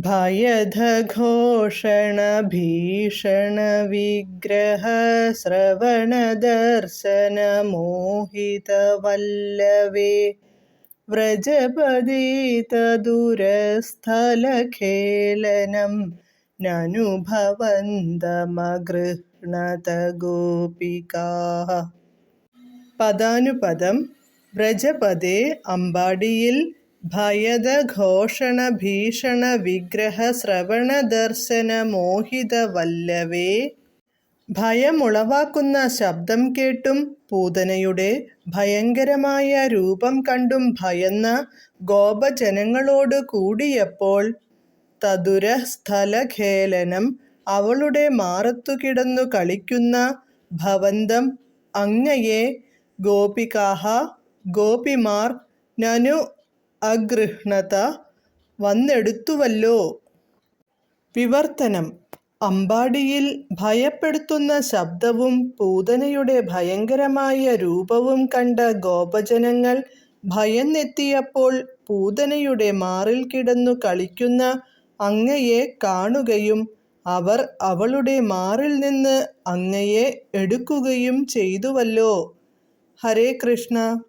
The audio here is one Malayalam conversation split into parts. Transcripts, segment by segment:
भयधघोषणभीषणविग्रहश्रवणदर्शनमोहितवल्लवे व्रजपदे तदुरस्थलखेलनं ननुभवन्तमगृह्णत गोपिकाः. പദാനുപദം. വ്രജപദേ അമ്പാടിയിൽ ഭയദഘോഷണ ഭീഷണ വിഗ്രഹ ശ്രവണ ദർശന മോഹിത വല്ലവേ. ഭയമുളവാക്കുന്ന ശബ്ദം കേട്ടും പൂതനയുടെ ഭയങ്കരമായ രൂപം കണ്ടും ഭയന്ന ഗോപജനങ്ങളോട് കൂടിയപ്പോൾ തദുരസ്ഥലഖേലനം അവളുടെ മാറത്തു കിടന്നു കളിക്കുന്ന ഭവന്തം അങ്ങയെ ഗോപികാഹ ഗോപിമാർ നനു അഗൃഹ്ണത വന്നെടുത്തുവല്ലോ. വിവർത്തനം. അമ്പാടിയിൽ ഭയപ്പെടുത്തുന്ന ശബ്ദവും പൂതനയുടെ ഭയങ്കരമായ രൂപവും കണ്ട ഗോപജനങ്ങൾ ഭയന്നെത്തിയപ്പോൾ പൂതനയുടെ മാറിൽ കിടന്നു കളിക്കുന്ന അങ്ങയെ കാണുകയും അവർ അവളുടെ മാറിൽ നിന്ന് അങ്ങയെ എടുക്കുകയും ചെയ്തുവല്ലോ. ഹരേ കൃഷ്ണ.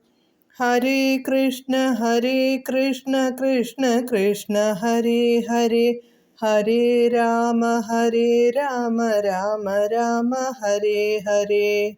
ഹരേ കൃഷ്ണ ഹരേ കൃഷ്ണ കൃഷ്ണ കൃഷ്ണ ഹരേ ഹരേ ഹരേ രാമ രാമ രാമ ഹരേ ഹരേ.